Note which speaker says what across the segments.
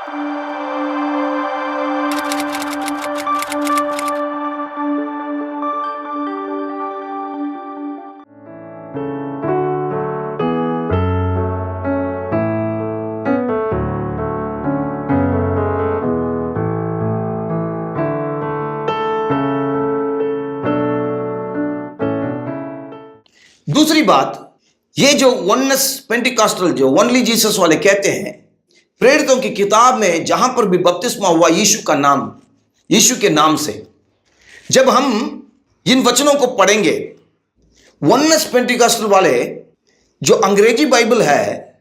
Speaker 1: दूसरी बात, ये जो वननेस पेंटिकॉस्टल जो ओनली जीसस वाले कहते हैं, प्रेरितों की किताब में जहां पर भी बपतिस्मा हुआ यीशु के नाम से, जब हम इन वचनों को पढ़ेंगे, वननेस पेंटिकॉस्टल वाले जो अंग्रेजी बाइबल है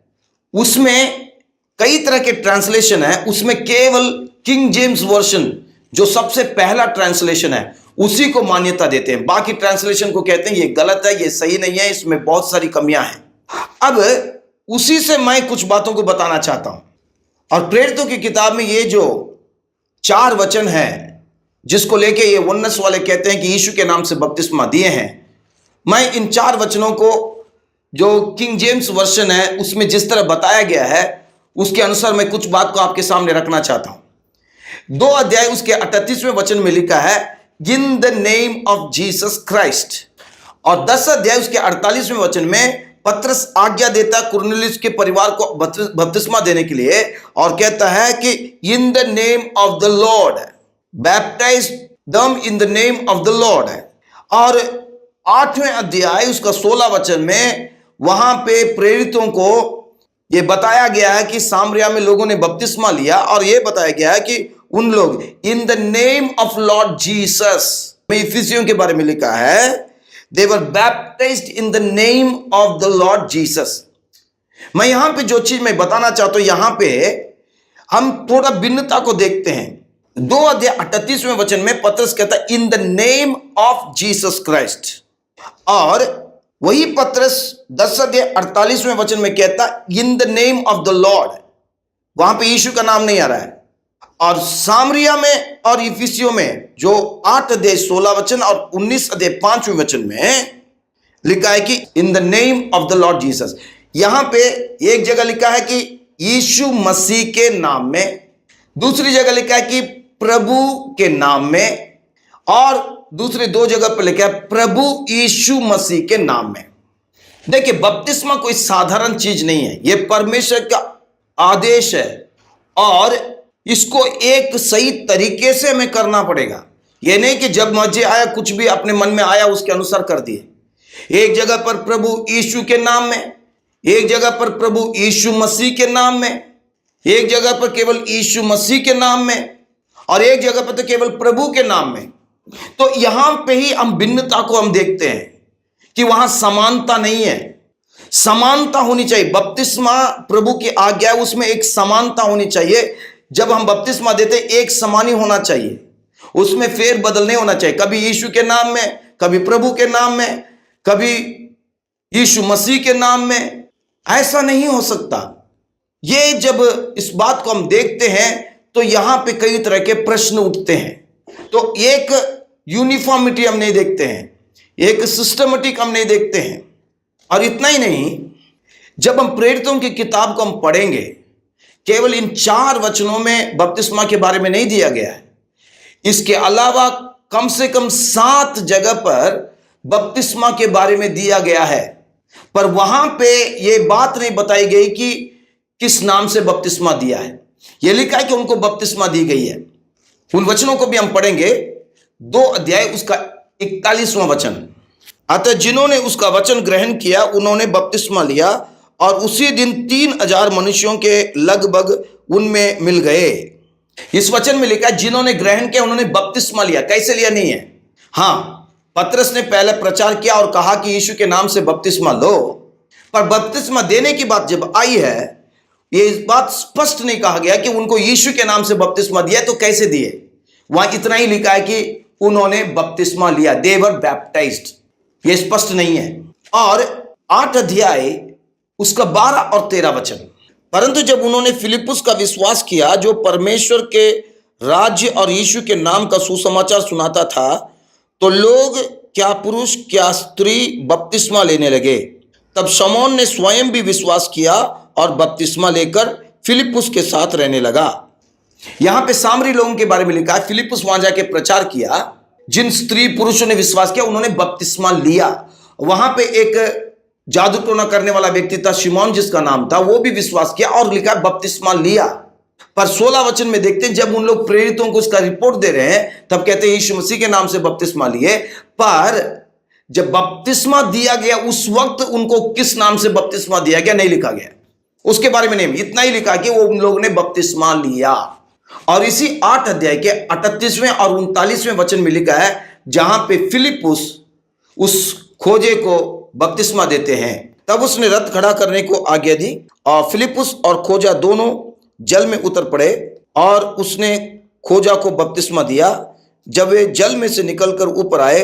Speaker 1: उसमें कई तरह के ट्रांसलेशन है, उसमें केवल किंग जेम्स वर्जन जो सबसे पहला ट्रांसलेशन है उसी को मान्यता देते हैं। बाकी ट्रांसलेशन को कहते हैं ये गलत है, ये सही नहीं है, इसमें बहुत सारी कमियां हैं। अब उसी से मैं कुछ बातों को बताना चाहता हूं। और प्रेरितों की किताब में ये जो 4 वचन है जिसको लेके ये वननेस वाले कहते हैं कि यीशु के नाम से बपतिस्मा दिए हैं, मैं इन 4 वचनों को जो किंग जेम्स वर्जन है उसमें जिस तरह बताया गया है उसके अनुसार मैं कुछ बात को आपके सामने रखना चाहता हूं। 2 अध्याय उसके 38वें वचन में लिखा है इन the name of Jesus Christ, और 10 अध्याय उसके 48वें वचन में पत्रस आज्ञा देता है कुरनेलियुस के परिवार को बपतिस्मा देने के लिए और कहता है कि in the name of the Lord, baptize them in the name of the Lord. और 8वें अध्याय उसका 16 वचन में वहां पे प्रेरितों को यह बताया गया है कि सामरिया में लोगों ने बपतिस्मा लिया, और यह बताया गया है कि उन लोग in the name of Lord Jesus, में इफिसियों के बारे में लिखा है they were baptized in the name of the Lord Jesus. मैं यहां पे जो चीज मैं बताना चाहता हूं, यहां पे हम थोड़ा भिन्नता को देखते हैं। 2 अध्याय 38वें वचन में पत्रस कहता है इन the name of Jesus Christ, और वही पत्रस 10 अध्याय 48वें वचन में कहता है इन the name of the Lord. वहां पे यीशु का नाम नहीं आ रहा है। और सामरिया में और इफिसियों में जो 8 अध्याय 16 वचन और 19 अध्याय 5वें वचन में लिखा है कि in the name of the Lord Jesus. यहां पे एक जगह लिखा है कि यीशु मसीह के नाम में, दूसरी जगह लिखा है कि प्रभु के नाम में, और दूसरी 2 जगह पर लिखा है प्रभु यीशु मसीह के नाम में। देखिए, बपतिस्मा कोई साधारण चीज नहीं है, यह परमेश्वर का आदेश है और इसको एक सही तरीके से हमें करना पड़ेगा। यह नहीं कि जब मर्जी आया कुछ भी अपने मन में आया उसके अनुसार कर दिए। एक जगह पर प्रभु यीशु के नाम में, एक जगह पर प्रभु यीशु मसीह के नाम में, एक जगह पर केवल यीशु मसीह के नाम में, और एक जगह पर तो केवल प्रभु के नाम में। तो यहां पे ही हम भिन्नता को हम देखते हैं कि वहां समानता नहीं है। समानता होनी चाहिए। बपतिस्मा प्रभु की आज्ञा है, उसमें एक समानता होनी चाहिए। जब हम बपतिस्मा देते एक समान ही होना चाहिए, उसमें फेर बदल नहीं होना चाहिए। कभी यीशु के नाम में, कभी प्रभु के नाम में, कभी यीशु मसीह के नाम में, ऐसा नहीं हो सकता। ये जब इस बात को हम देखते हैं तो यहां पे कई तरह के प्रश्न उठते हैं। तो एक यूनिफॉर्मिटी हम नहीं देखते हैं, एक सिस्टमेटिक हम नहीं देखते हैं। और इतना ही नहीं, जब हम प्रेरितों की किताब को हम पढ़ेंगे, केवल इन 4 वचनों में बपतिस्मा के बारे में नहीं दिया गया है। इसके अलावा कम से कम 7 जगह पर बपतिस्मा के बारे में दिया गया है, पर वहां पे यह बात नहीं बताई गई कि किस नाम से बपतिस्मा दिया है। यह लिखा है कि उनको बपतिस्मा दी गई है। उन वचनों को भी हम पढ़ेंगे। 2 अध्याय उसका 41वां वचन, अतः जिन्होंने उसका वचन ग्रहण किया उन्होंने बपतिस्मा लिया, और उसी दिन 3000 मनुष्यों के लगभग उनमें मिल गए। इस वचन में लिखा है जिन्होंने ग्रहण किया उन्होंने बपतिस्मा लिया। कैसे लिया नहीं है। हां, पतरस ने पहले प्रचार किया और कहा कि यीशु के नाम से बपतिस्मा लो, पर बपतिस्मा देने की बात जब आई है, ये इस बात स्पष्ट नहीं कहा गया कि उनको यीशु के नाम से बपतिस्मा दिया। तो कैसे दिए? वहां इतना ही लिखा है कि उन्होंने बपतिस्मा लिया, दे वर बैप्टाइज्ड। ये स्पष्ट नहीं है। और 8 अध्याय उसका 12 और 13 वचन, परंतु जब उन्होंने फिलिप्पुस का विश्वास किया जो परमेश्वर के राज्य और यीशु के नाम का सुसमाचार सुनाता था, तो लोग क्या पुरुष क्या स्त्री बपतिस्मा लेने लगे। तब शमौन ने स्वयं भी विश्वास किया और बपतिस्मा लेकर फिलिप्पुस के साथ रहने लगा। यहां पे सामरी लोगों के बारे में लिखा है, फिलिप्पुस वहां जाके प्रचार किया, जिन स्त्री पुरुषों ने विश्वास किया उन्होंने बपतिस्मा लिया। वहां पे एक जादू टोना करने वाला व्यक्ति था, शिमोन जिसका नाम था, वो भी विश्वास किया और लिखा बपतिस्मा लिया। पर 16 वचन में देखते हैं, जब उन लोग प्रेरितों को इसका रिपोर्ट दे रहे हैं तब कहते हैं यीशु मसीह के नाम से बपतिस्मा लिए। पर जब बपतिस्मा दिया गया उस वक्त उनको किस नाम से बपतिस्मा दिया गया नहीं लिखा गया, उसके बारे में नहीं, इतना ही लिखा कि वो उन लोगों ने बपतिस्मा लिया। और इसी 8 अध्याय के 38वें और 39वें वचन में लिखा है, जहां पे फिलिप्पुस उस खोजे को बपतिस्मा देते हैं, तब उसने रथ खड़ा करने को आज्ञा दी और फिलिप्पुस और खोजा दोनों जल में उतर पड़े और उसने खोजा को बपतिस्मा दिया। जब वे जल में से निकलकर ऊपर आए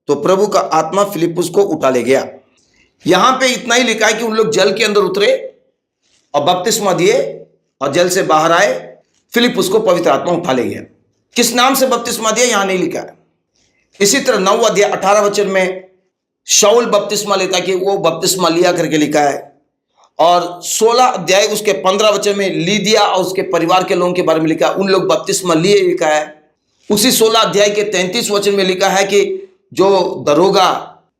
Speaker 1: तो प्रभु का आत्मा फिलिप्पुस को उठा ले गया। यहां पे इतना ही लिखा है कि उन लोग जल के अंदर उतरे और बपतिस्मा दिए और जल से बाहर आए, फिलिप्पुस को पवित्र आत्मा उठा ले गया। किस नाम से बपतिस्मा दिया यहां नहीं लिखा है। इसी तरह 9 अध्याय 18 वचन में शाऊल बपतिस्मा लेता कि वो बपतिस्मा लिया करके लिखा है। और 16 अध्याय उसके 15 वचन में लीदिया और उसके परिवार के लोगों के बारे में लिखा है, उन लोग बपतिस्मा लिए लिखा है। उसी 16 अध्याय के 33 वचन में लिखा है कि जो दरोगा,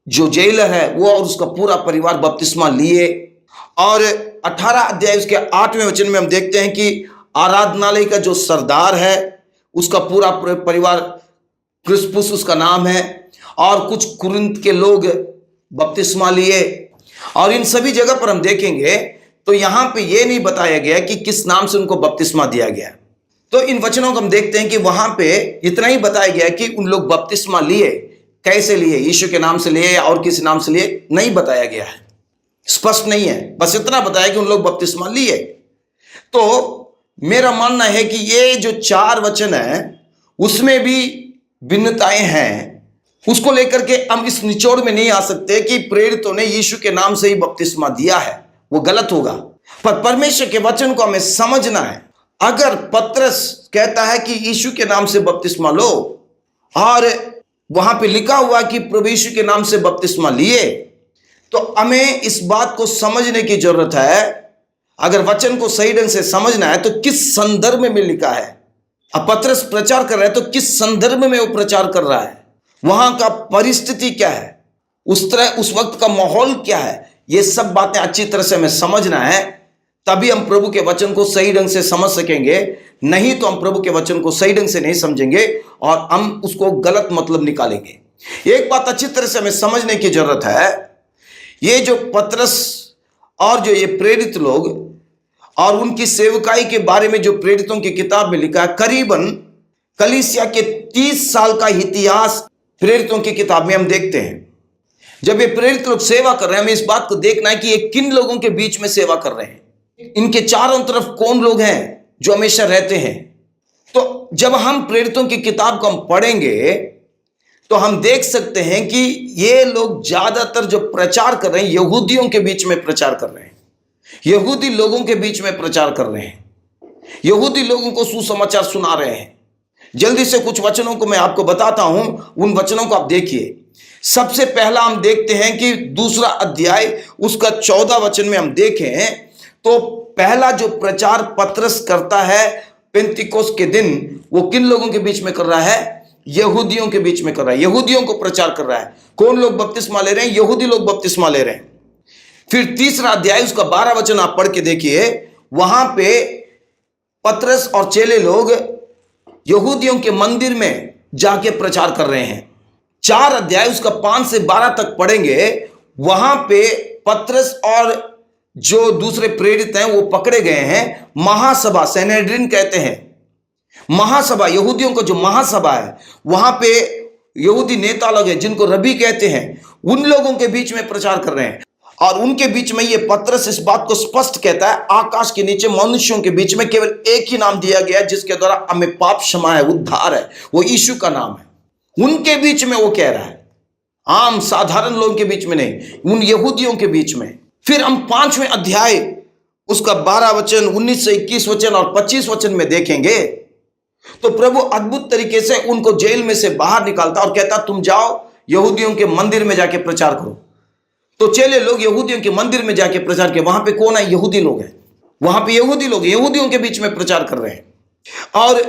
Speaker 1: जो जेलर है, वो और उसका पूरा परिवार बपतिस्मा लिए। और 18 अध्याय उसके 8वें वचन में हम देखते हैं कि आराधनालय का जो सरदार है उसका पूरा परिवार, क्रिस्पुस उसका नाम है, और कुछ कुरिन्थ के लोग बपतिस्मा लिए। और इन सभी जगह पर हम देखेंगे तो यहां पे ये नहीं बताया गया कि किस नाम से उनको बपतिस्मा दिया गया। तो इन वचनों को हम देखते हैं कि वहां पे इतना ही बताया गया कि उन लोग बपतिस्मा लिए। कैसे लिए, यीशु के नाम से लिए या और किसी नाम से लिए, नहीं बताया गया है, स्पष्ट नहीं है। बस इतना बताया कि उन लोग बपतिस्मा लिए। तो मेरा मानना है कि ये जो 4 वचन है उसमें भी भिन्नताएं हैं, उसको लेकर के हम इस निचोड़ में नहीं आ सकते कि प्रेरितों ने यीशु के नाम से ही बपतिस्मा दिया है, वो गलत होगा। पर परमेश्वर के वचन को हमें समझना है। अगर पतरस कहता है कि यीशु के नाम से बपतिस्मा लो और वहां पे लिखा हुआ कि प्रभु यीशु के नाम से बपतिस्मा लिए, तो हमें इस बात को समझने की जरूरत है। अगर वचन को सही ढंग से समझना है तो किस संदर्भ में लिखा है। अब पतरस प्रचार कर रहा है तो किस संदर्भ में वो प्रचार कर रहा है, वहां का परिस्थिति क्या है, उस वक्त का माहौल क्या है, ये सब बातें अच्छी तरह से हमें समझना है। तभी हम प्रभु के वचन को सही ढंग से समझ सकेंगे। नहीं तो हम प्रभु के वचन को सही ढंग से नहीं समझेंगे और हम उसको गलत मतलब निकालेंगे। एक बात अच्छी तरह से हमें समझने की जरूरत है, ये जो पतरस और जो ये प्रेरित लोग और उनकी सेवकाई के बारे में जो प्रेरितों की किताब में लिखा है, करीबन कलीसिया के 30 साल का इतिहास प्रेरितों की किताब में हम देखते हैं। जब ये प्रेरित लोग सेवा कर रहे हैं, हमें इस बात को देखना है कि ये किन लोगों के बीच में सेवा कर रहे हैं, इनके चारों तरफ कौन लोग हैं जो हमेशा रहते हैं। तो जब हम प्रेरितों की किताब को हम पढ़ेंगे तो हम देख सकते हैं कि ये लोग ज्यादातर जो प्रचार कर रहे हैं यहूदियों के बीच में प्रचार कर रहे हैं, यहूदी लोगों के बीच में प्रचार कर रहे हैं, यहूदी लोगों को सुसमाचार सुना रहे हैं। जल्दी से कुछ वचनों को मैं आपको बताता हूं, उन वचनों को आप देखिए। सबसे पहला हम देखते हैं कि 2 अध्याय उसका 14 वचन में हम देखें तो पहला जो प्रचार पतरस करता है पेंतिकोस्त के दिन, वो किन लोगों के बीच में कर रहा है? यहूदियों के बीच में कर रहा है, यहूदियों को प्रचार कर रहा है। कौन लोग बपतिस्मा ले रहे हैं? यहूदी लोग बपतिस्मा ले रहे हैं। फिर 3 अध्याय उसका 12 वचन आप पढ़ के देखिए, वहां पे पतरस और चेले लोग यहूदियों के मंदिर में जाके प्रचार कर रहे हैं। 4 अध्याय उसका 5 से 12 तक पढ़ेंगे, वहां पे पतरस और जो दूसरे प्रेरित हैं वो पकड़े गए हैं। महासभा, सैनेड्रिन कहते हैं, महासभा, यहूदियों को जो महासभा है, वहां पे यहूदी नेता लोग हैं जिनको रबी कहते हैं, उन लोगों के बीच में प्रचार कर रहे हैं। और उनके बीच में ये पतरस इस बात को स्पष्ट कहता है, आकाश के नीचे मनुष्यों के बीच में केवल एक ही नाम दिया गया है जिसके द्वारा हमें पाप क्षमा है, उद्धार है, वो यीशु का नाम है। उनके बीच में वो कह रहा है, आम साधारण लोगों के बीच में नहीं, उन यहूदियों के बीच में। फिर हम 5वें अध्याय उसका 12 वचन, 19 से 21 वचन और 25 वचन में देखेंगे तो प्रभु अद्भुत तरीके से उनको जेल में से बाहर निकालता और कहता तुम जाओ यहूदियों के मंदिर में जाके प्रचार करो। तो चेले लोग यहूदियों के मंदिर में जाके प्रचार किया। वहां पे कौन है? यहूदी लोग हैं, वहां पे यहूदी लोग यहूदियों के बीच में प्रचार कर रहे हैं। और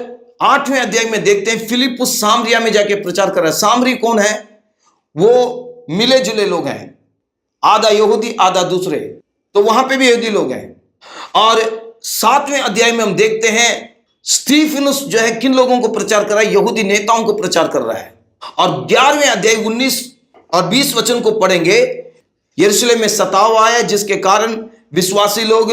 Speaker 1: 8वें अध्याय में देखते हैं फिलिप्पुस सामरिया में जाके प्रचार कर रहा है। सामरी कौन है? वो मिले जुले लोग हैं, आधा यहूदी आधा दूसरे, तो वहां पे भी यहूदी लोग हैं। और 7वें अध्याय में हम देखते हैं स्टीफनुस जो है किन लोगों को प्रचार कर रहा है? यहूदी नेताओं को प्रचार कर रहा है। और 11वें अध्याय 19 और 20 वचन को पढ़ेंगे। यरूशलेम में सताव आया जिसके कारण विश्वासी लोग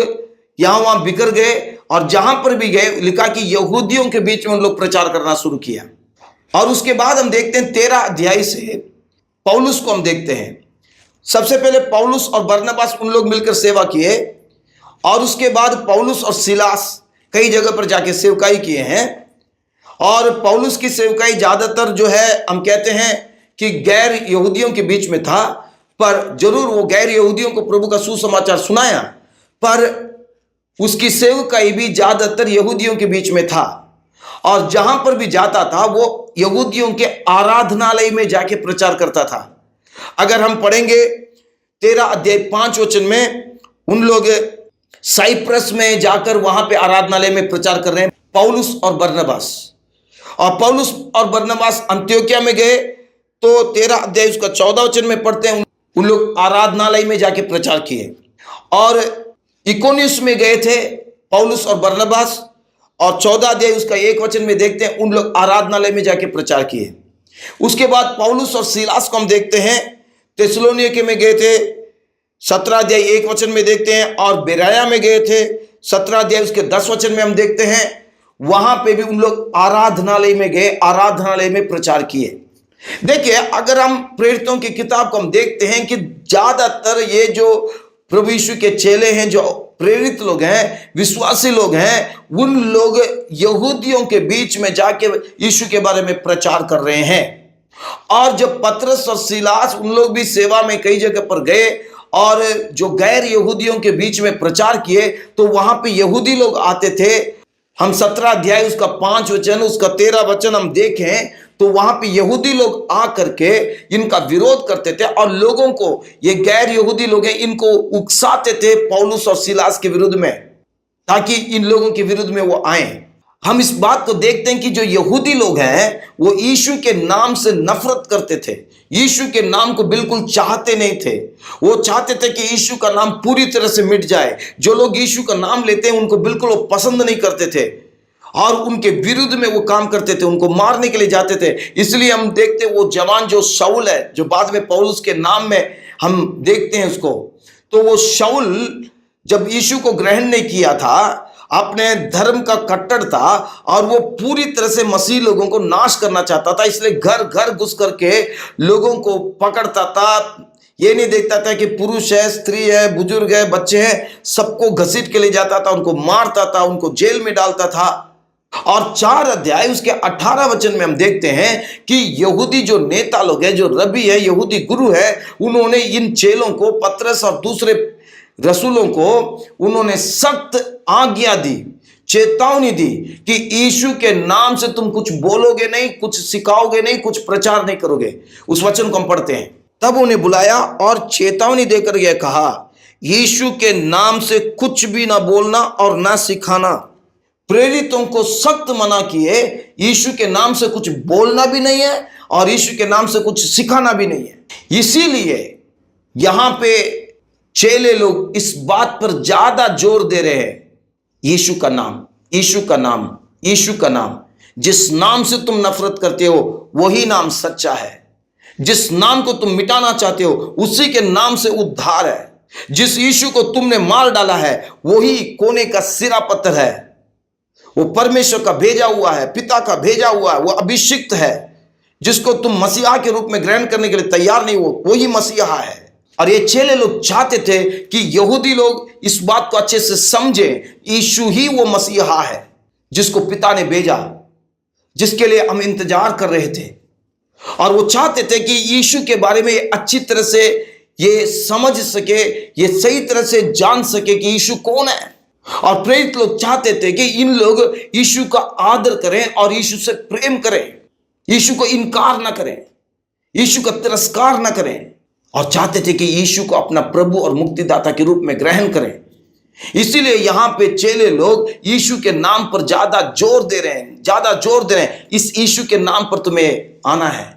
Speaker 1: यहां वहां बिखर गए, और जहां पर भी गए लिखा कि यहूदियों के बीच में उन लोग प्रचार करना शुरू किया। और उसके बाद हम देखते हैं 13 अध्याय से पौलुस को हम देखते हैं। सबसे पहले पौलुस और बरनबास उन लोग मिलकर सेवा किए, और उसके बाद पौलुस और सिलास कई जगह पर जाके सेवकाई किए हैं। और पौलुस की सेवकाई ज्यादातर जो है हम कहते हैं कि गैर यहूदियों के बीच में था, पर जरूर वो गैर यहूदियों को प्रभु का सुसमाचार सुनाया, पर उसकी सेवकाई भी ज्यादातर यहूदियों के बीच में था। और जहां पर भी जाता था वो यहूदियों के आराधनालय में जाके प्रचार करता था। अगर हम पढ़ेंगे 13 अध्याय 5 वचन में, उन लोग साइप्रस में जाकर वहां पे आराधनालय में प्रचार कर रहे हैं, पौलुस और बरनबास। और पौलुस और बरनबास अंत्योकिया में गए, तो 13 अध्याय उसका 14 वचन में पढ़ते हैं उन लोग आराधनालय में जाके प्रचार किए। और इकोनियुस में गए थे पौलुस और बरनबास, और 14 अध्याय उसका 1 वचन में देखते हैं उन लोग आराधनालय में जाके प्रचार किए। उसके बाद पौलुस और सीलास को हम देखते हैं थिस्सलुनीके में गए थे, 17 अध्याय 1 वचन में देखते हैं, और बेराया में गए थे 17 अध्याय उसके 10 वचन में हम देखते हैं वहां पे भी उन लोग आराधनालय में गए, आराधनालय में प्रचार किए। देखिए, अगर हम प्रेरितों की किताब को हम देखते हैं कि ज्यादातर ये जो प्रभु यीशु के चेले हैं, जो प्रेरित लोग हैं, विश्वासी लोग हैं, उन लोग यहूदियों के बीच में जाके यीशु के बारे में प्रचार कर रहे हैं। और जब पतरस और सिलास उन लोग भी सेवा में कई जगह पर गए और जो गैर यहूदियों के बीच में प्रचार किए, तो वहां पे यहूदी लोग आते थे। हम 17 अध्याय उसका 5 वचन उसका 13 वचन हम देखें तो वहां पे यहूदी लोग आ करके इनका विरोध करते थे, और लोगों को, ये गैर यहूदी लोग हैं, इनको उकसाते थे पौलुस और सिलास के विरुद्ध में, ताकि इन लोगों के विरुद्ध में वो आए। हम इस बात को देखते हैं कि जो यहूदी लोग हैं वो यीशु के नाम से नफरत करते थे, यीशु के नाम को बिल्कुल चाहते नहीं थे। वो चाहते थे कि यीशु का नाम पूरी तरह से मिट जाए। जो लोग यीशु का नाम लेते हैं उनको बिल्कुल वो पसंद नहीं करते थे, और उनके विरुद्ध में वो काम करते थे, उनको मारने के लिए जाते थे। इसलिए हम देखते हैं वो जवान जो शाऊल है, जो बाद में पौलुस के नाम में हम देखते हैं उसको, तो वो शाऊल जब यीशु को ग्रहण नहीं किया था, अपने धर्म का कट्टर था, और वो पूरी तरह से मसीह लोगों को नाश करना चाहता था। इसलिए घर घर घुस करके लोगों को पकड़ता था। ये नहीं देखता था कि पुरुष है, स्त्री है, बुजुर्ग है, बच्चे हैं, सबको घसीट के ले जाता था, उनको मारता था, उनको जेल में डालता था। और 4 अध्याय उसके 18 वचन में हम देखते हैं कि यहूदी जो नेता लोग हैं, जो रबी है, यहूदी गुरु है, उन्होंने इन चेलों को, पतरस और दूसरे रसूलों को, उन्होंने सख्त आज्ञा दी, चेतावनी दी कि यीशु के नाम से तुम कुछ बोलोगे नहीं, कुछ सिखाओगे नहीं, कुछ प्रचार नहीं करोगे। उस वचन को हम पढ़ते हैं। तब उन्हें बुलाया और चेतावनी देकर यह कहा, यीशु के नाम से कुछ भी ना बोलना और ना सिखाना। प्रेरितों को सख्त मना किए, यीशु के नाम से कुछ बोलना भी नहीं है और यीशु के नाम से कुछ सिखाना भी नहीं है। इसीलिए यहां पे चेले लोग इस बात पर ज्यादा जोर दे रहे हैं, यीशु का नाम, यीशु का नाम, यीशु का नाम। जिस नाम से तुम नफरत करते हो वही नाम सच्चा है। जिस नाम को तुम मिटाना चाहते हो उसी के नाम से उद्धार है। जिस यीशु को तुमने मार डाला है वही कोने का सिरा पत्थर है। वो परमेश्वर का भेजा हुआ है, पिता का भेजा हुआ है, वो अभिषिक्त है। जिसको तुम मसीहा के रूप में ग्रहण करने के लिए तैयार नहीं हो, वही मसीहा है। और ये चेले लोग चाहते थे कि यहूदी लोग इस बात को अच्छे से समझे, यीशु ही वो मसीहा है जिसको पिता ने भेजा, जिसके लिए हम इंतजार कर रहे थे। और वो चाहते थे कि यीशु के बारे में अच्छी तरह से ये समझ सके, ये सही तरह से जान सके कि यीशु कौन है। और प्रेरित लोग चाहते थे कि इन लोग यीशु का आदर करें और यीशु से प्रेम करें, यीशु को इनकार ना करें, यीशु का तिरस्कार ना करें, और चाहते थे कि यीशु को अपना प्रभु और मुक्तिदाता के रूप में ग्रहण करें। इसीलिए यहां पे चेले लोग यीशु के नाम पर ज्यादा जोर दे रहे हैं, इस यीशु के नाम पर तुम्हें आना है।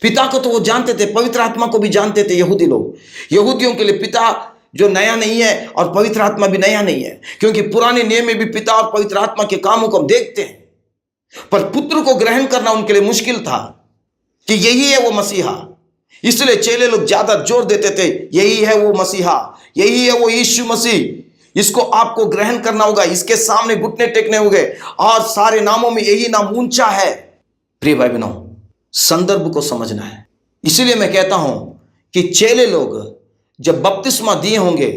Speaker 1: पिता को तो वो जानते थे, पवित्र आत्मा को भी जानते थे यहूदी लोग। यहूदियों के लिए पिता जो नया नहीं है और पवित्र आत्मा भी नया नहीं है, क्योंकि पुराने नियम में भी पिता और पवित्र आत्मा के कामों को हम देखते हैं। पर पुत्र को ग्रहण करना उनके लिए मुश्किल था कि यही है वो मसीहा। इसलिए चेले लोग ज्यादा जोर देते थे, यही है वो मसीहा, यही है वो यीशु मसीह, इसको आपको ग्रहण करना होगा, इसके सामने घुटने टेकने होंगे और सारे नामों में यही नाम ऊंचा है। प्रिय भाई बहनों, संदर्भ को समझना है। इसीलिए मैं कहता हूं कि चेले लोग जब बपतिस्मा दिए होंगे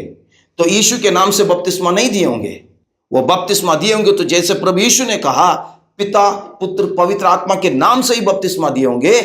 Speaker 1: तो यीशु के नाम से बपतिस्मा नहीं दिए होंगे। वो बपतिस्मा दिए होंगे तो जैसे प्रभु यीशु ने कहा, पिता पुत्र पवित्र आत्मा के नाम से ही बपतिस्मा दिए होंगे।